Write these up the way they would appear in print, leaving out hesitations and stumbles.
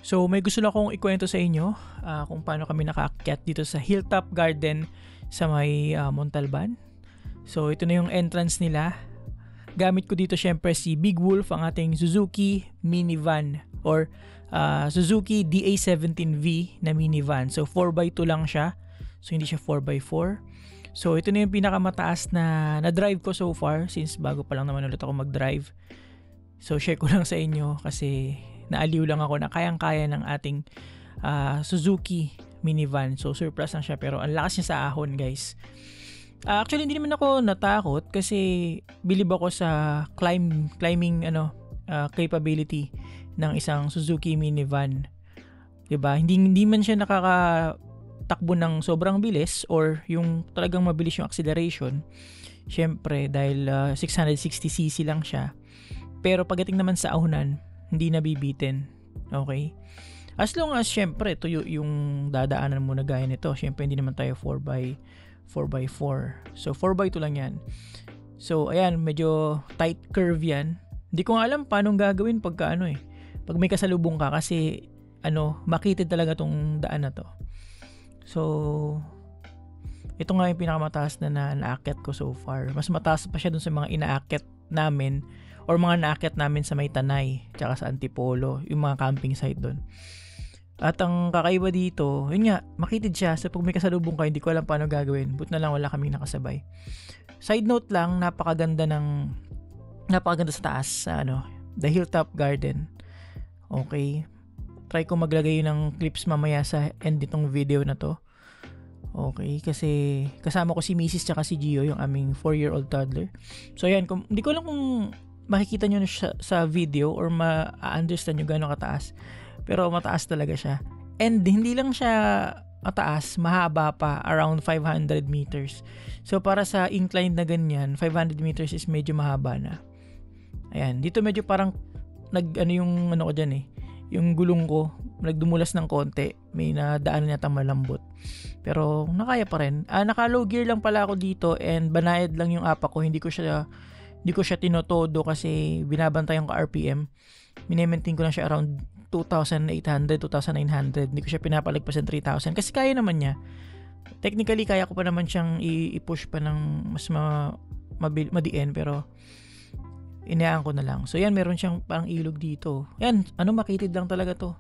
So may gusto lang akong ikwento sa inyo kung paano kami nakaakyat dito sa Hilltop Garden sa may Montalban. So ito na yung entrance nila. Gamit ko dito syempre si Big Wolf, ang ating Suzuki minivan or Suzuki DA17V na minivan. So 4x2 lang siya. So hindi siya 4x4. So ito na yung pinakamataas na drive ko so far since bago pa lang naman ulit ako mag-drive. So share ko lang sa inyo kasi naaliw lang ako na kayang-kaya ng ating Suzuki minivan. So surplus lang siya pero ang lakas niya sa ahon, guys. Actually hindi naman ako natakot kasi bilib ako sa climbing capability ng isang Suzuki minivan. 'Di ba? Hindi man siya nakakatakbo ng sobrang bilis or yung talagang mabilis yung acceleration. Syempre dahil 660cc lang siya. Pero pagdating naman sa ahonan, hindi nabibitin. Okay? As long as syempre ito yung dadaanan mo na gaya nito. Syempre hindi naman tayo 4x4. So 4x2 lang yan. So ayan, medyo tight curve yan. Hindi ko nga alam paano gagawin pag may kasalubong ka kasi makitid talaga tong daan na to. So ito nga yung pinakamataas na naakyat ko so far. Mas mataas pa siya dun sa mga inaakyat namin or mga naakyat namin sa may Tanay tsaka sa Antipolo, yung mga camping site doon. At ang kakaiba dito, yun nga, makitid siya. So pag may kasalubong ka, hindi ko alam paano gagawin. Buti na lang wala kaming nakasabay. Side note lang, napakaganda sa taas sa The Hilltop Garden. Okay. Try ko maglagay ng clips mamaya sa end nitong video na to. Okay, kasi kasama ko si Mrs. tsaka si Gio, yung aming 4-year-old toddler. So ayan, hindi ko alam kung makikita nyo sa video or ma-understand nyo gano'ng kataas. Pero mataas talaga siya. And hindi lang siya mataas, mahaba pa, around 500 meters. So para sa incline na ganyan, 500 meters is medyo mahaba na. Ayan, dito medyo parang yung gulong ko, nagdumulas ng konti. May nadaan yata malambot. Pero nakaya pa rin. Naka low gear lang pala ako dito and banayad lang yung apa ko. Hindi ko siya tinotodo kasi binabantayan ko RPM. Minimaintain ko lang siya around 2,800, 2,900. Hindi ko siya pinapalagpasan 3,000 kasi kaya naman niya. Technically, kaya ko pa naman siyang i-push pa ng mas madiin pero inayaan ko na lang. So yan, meron siyang parang ilog dito. Yan, makitid lang talaga to.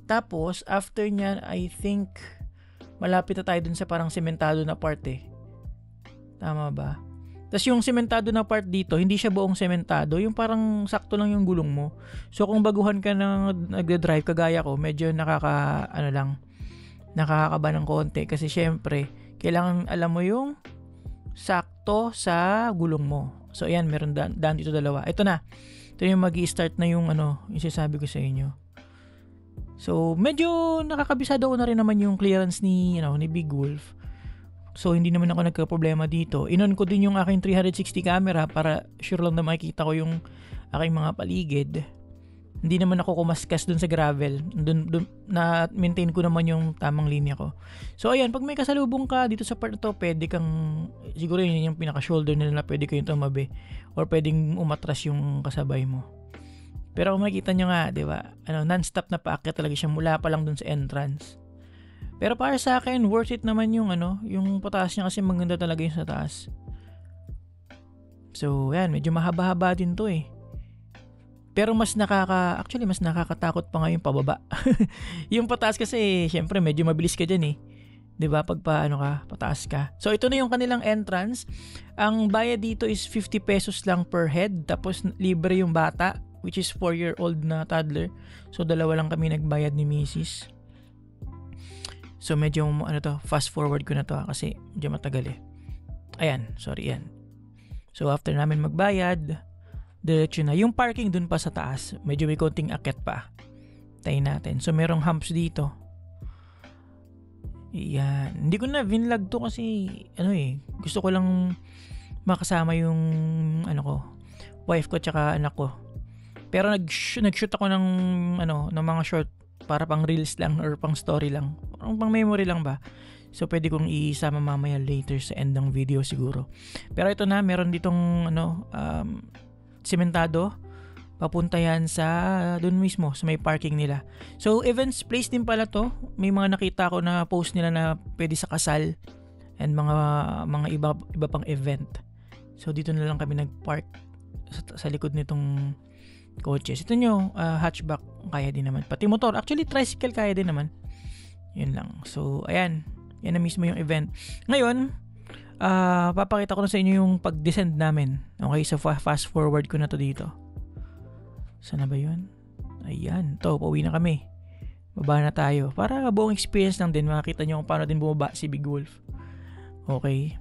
Tapos, after nyan, I think malapit na tayo dun sa parang sementado na part Tama ba? Tapos yung sementado na part dito, hindi siya buong sementado. Yung parang sakto lang yung gulong mo. So kung baguhan ka ng nagde-drive kagaya ko, medyo nakakaba ng konti. Kasi syempre, kailangan alam mo yung sakto sa gulong mo. So ayan, meron daan dito dalawa. Ito na. Ito yung magi-start na yung yung sinasabi ko sa inyo. So medyo nakakabisado ko na rin naman yung clearance ni Big Wolf. So hindi naman ako nagka-problema dito. Inon ko din yung aking 360 camera para sure lang na makikita ko yung aking mga paligid. Hindi naman ako kumaskas dun sa gravel. Dun na maintain ko naman yung tamang linya ko. So ayan, pag may kasalubong ka dito sa part na to, pwede kang, siguro yun yung pinaka-shoulder nila na pwede kayong tumabi or pwedeng umatras yung kasabay mo. Pero kung makikita nyo nga, di ba, non-stop na paakyat talaga siya mula pa lang dun sa entrance. Pero para sa akin, worth it naman yung yung pataas niya kasi maganda talaga yung sa taas. So, yan, medyo mahaba-haba din to Pero mas nakakatakot pa nga yung pababa. Yung pataas kasi, syempre, medyo mabilis ka dyan 'Di ba? Pag pataas ka. So, ito na yung kanilang entrance. Ang bayad dito is 50 pesos lang per head. Tapos, libre yung bata, which is 4-year-old na toddler. So, dalawa lang kami nagbayad ni Mrs. So medyo fast forward ko na to kasi medyo matagal Ayan, sorry yan. So after namin magbayad, diretso na. Yung parking dun pa sa taas, medyo may konting akyat pa. Tayo natin. So merong humps dito. Yan. Hindi ko na vinlog to kasi gusto ko lang makasama yung wife ko tsaka anak ko. Pero nag-shoot ako ng mga short para pang reels lang or pang story lang. Pang memory lang ba? So pwede kong isama mamaya later sa end ng video siguro. Pero ito na, meron ditong sementado Papunta yan sa doon mismo sa may parking nila. So events place din pala to. May mga nakita ko na post nila na pwede sa kasal and mga iba pang event. So dito na lang kami nagpark sa likod nitong coaches. Ito nyo, hatchback kaya din naman. Pati motor, actually tricycle kaya din naman. Yun lang. So ayan, yan na mismo yung event. Ngayon, papakita ko na sa inyo yung pag-descend namin. Okay, so fast forward ko na to dito. Saan na ba yun? Ayan, to, pauwi na kami. Baba na tayo. Para buong experience lang din, makakita nyo kung paano din bumaba si Big Wolf. Okay.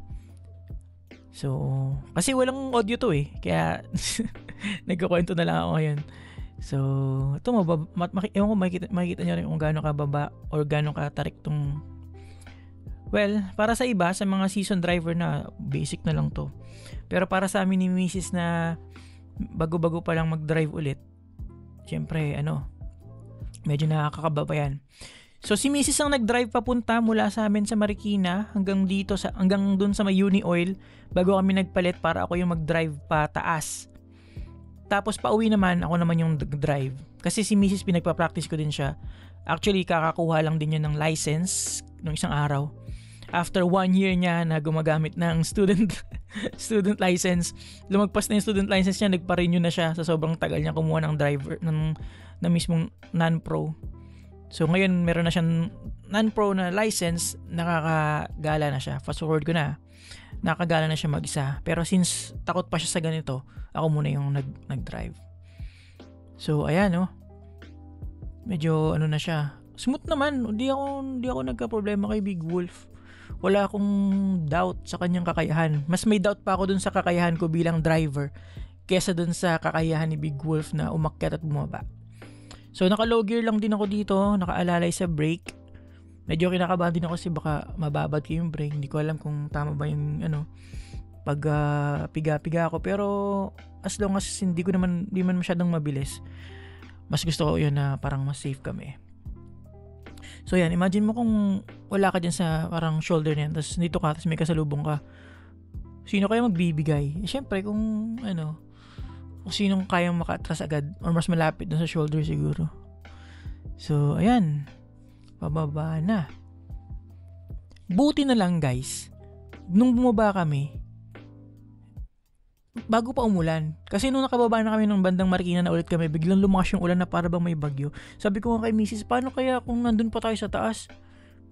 So, kasi walang audio to eh. Kaya, nagkukwento na lang ako ngayon. So, ito ewan ko makikita nyo rin kung gaano kababa or gaano katarik tong. Well, para sa iba, sa mga season driver na, basic na lang to. Pero para sa amin ni Mrs. na bago-bago pa lang mag-drive ulit, syempre, medyo nakakakaba pa yan. So, si Mrs. ang nag-drive papunta mula sa amin sa Marikina hanggang dun sa may Uni Oil bago kami nagpalit para ako yung mag-drive pa taas. Tapos, pauwi naman, ako naman yung drive. Kasi si Mrs. pinagpa-practice ko din siya. Actually, kakakuha lang din yun ng license nung isang araw. After 1 year niya na gumagamit ng student license, lumagpas na yung student license niya, nagpa-renew na siya sa sobrang tagal niya kumuha ng driver na mismong non-pro. So ngayon meron na siyang non-pro na license, nakakagala na siya. Fast forward ko na, nakakagala na siya mag-isa. Pero since takot pa siya sa ganito, ako muna yung nag-drive. So ayan medyo na siya. Smooth naman, hindi ako nagka-problema kay Big Wolf. Wala akong doubt sa kanyang kakayahan. Mas may doubt pa ako dun sa kakayahan ko bilang driver kesa dun sa kakayahan ni Big Wolf na umakyat at bumaba. So naka-low gear lang din ako dito, nakaalalay sa brake. Medyo kinakabahan din ako kasi baka mababad ko yung brake. Hindi ko alam kung tama ba yung pag piga-piga ako. Pero as long as hindi man masyadong mabilis, mas gusto ko yun na parang mas safe kami. So yan, imagine mo kung wala ka dyan sa parang shoulder niyan, tapos dito ka, tapos may kasalubong ka. Sino kaya magbibigay? Siyempre kung kung sinong kayang maka-atras agad or mas malapit dun sa shoulder siguro. So ayan, pababa na. Buti na lang guys, nung bumaba kami, bago pa umulan. Kasi nung nakababa na kami ng bandang Marikina na ulit kami, biglang lumakas yung ulan na para bang may bagyo. Sabi ko nga kay Mrs., paano kaya kung nandun pa tayo sa taas?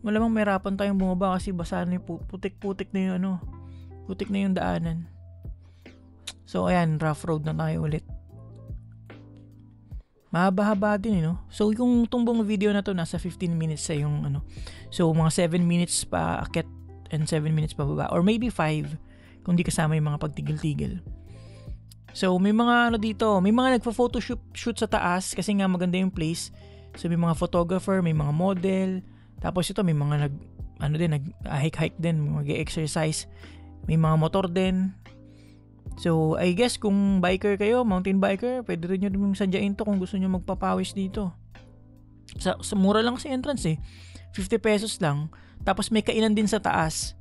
Malamang mahirapan tayong bumaba kasi basa na yung putik-putik na yung putik na yung daanan. So ayan, rough road na tayo ulit. Mahaba-haba din So yung tumbong video na to nasa 15 minutes sa yung So mga 7 minutes pa akit and 7 minutes pa baba. Or maybe 5 kung di kasama yung mga pagtigil-tigil. So may mga dito, may mga nagpa-photoshoot sa taas kasi nga maganda yung place. So may mga photographer, may mga model. Tapos ito may mga hike din, mag-exercise. May mga motor din. So I guess kung biker kayo, mountain biker, pwede rin nyo din sadyain to kung gusto nyo magpapawis dito. Sa mura lang kasi entrance 50 pesos lang. Tapos may kainan din sa taas.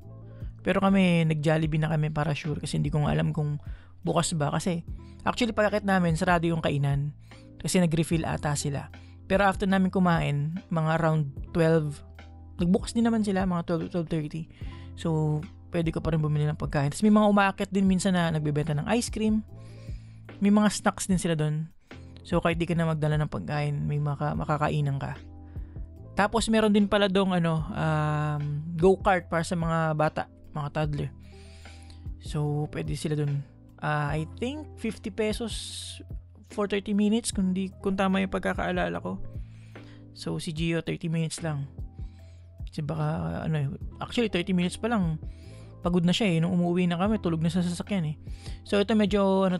Pero kami, nag-Jollibee na kami para sure kasi hindi ko nga alam kung bukas ba. Kasi actually pagkakit namin, sarado yung kainan. Kasi nag-refill ata sila. Pero after namin kumain, mga around 12, nagbukas din naman sila, mga 12, 12:30. So, pwede ko pa rin bumili ng pagkain. Tapos may mga umaakit din minsan na nagbebenta ng ice cream. May mga snacks din sila doon. So, kahit di ka na magdala ng pagkain, may makakainan ka. Tapos, meron din pala dong go-kart para sa mga bata, mga toddler. So, pwede sila doon. I think 50 pesos for 30 minutes kung tama yung pagkakaalala ko. So, si Gio 30 minutes lang. Kasi baka actually 30 minutes pa lang pagod na siya nung umuwi na kami, tulog na sa sasakyan So, ito medyo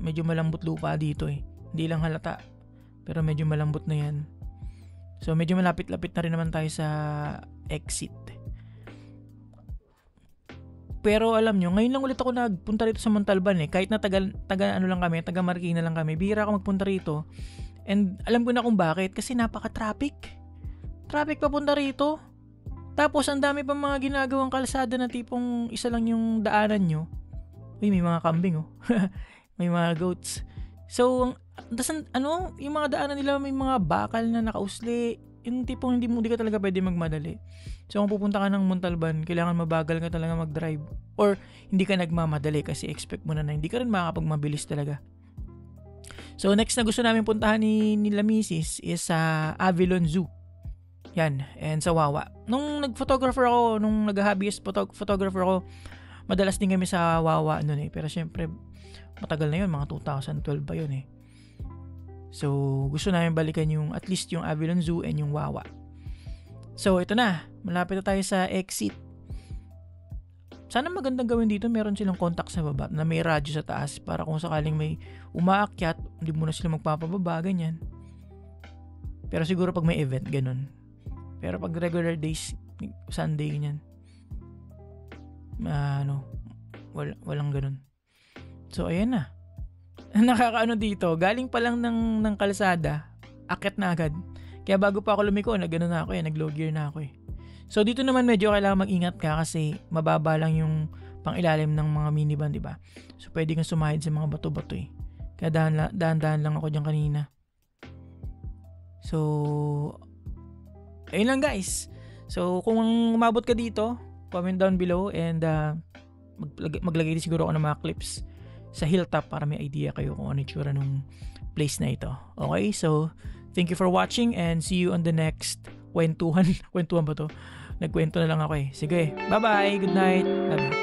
medyo malambot lupa dito Hindi lang halata. Pero medyo malambot na yan. So, medyo malapit-lapit na rin naman tayo sa exit. Pero alam nyo, ngayon lang ulit ako nagpunta rito sa Montalban Kahit na taga Marikina lang kami. Bihira ako magpunta rito. And alam ko na kung bakit. Kasi napaka-traffic. Traffic papunta rito. Tapos ang dami pa mga ginagawang kalsada na tipong isa lang yung daanan nyo. Uy, may mga kambing May mga goats. So, Yung mga daanan nila may mga bakal na nakausli. Yung tipong hindi ka talaga pwede magmadali. So kung pupunta ka ng Montalban, kailangan mabagal ka talaga mag-drive. Or hindi ka nagmamadali kasi expect mo na hindi ka rin makakapagmabilis talaga. So next na gusto namin puntahan ni Misis is sa Avilon Zoo. Yan, and sa Wawa. Nung nag-hobbyist photographer ako, madalas din kami sa Wawa noon Pero syempre, matagal na yun, mga 2012 pa yun So, gusto namin balikan at least yung Avilon Zoo and yung Wawa. So, ito na. Malapit na tayo sa exit. Sana magandang gawin dito, meron silang contact sa baba na may radyo sa taas para kung sakaling may umaakyat, hindi muna sila magpapababa, ganyan. Pero siguro pag may event, ganun. Pero pag regular days, Sunday, ganyan. Walang ganun. So, ayan na. Nakakaano dito, galing pa lang ng kalsada, akyat na agad. Kaya bago pa ako lumiko, nag low gear na ako So, dito naman medyo kailangan mag-ingat ka kasi mababa lang yung pang-ilalim ng mga minivan, di ba? So, pwede kang sumahid sa mga bato-bato Kaya dahan-dahan lang ako dyan kanina. So, ayun lang guys. So, kung umabot ka dito, comment down below and maglagay din siguro ako ng mga clips sa hilltop para may idea kayo kung ano yung tsura nung place na ito. Okay? So, thank you for watching and see you on the next kwentuhan. Kwentuhan ba to? Nagkwento na lang ako Sige. Bye-bye. Good night. Love you.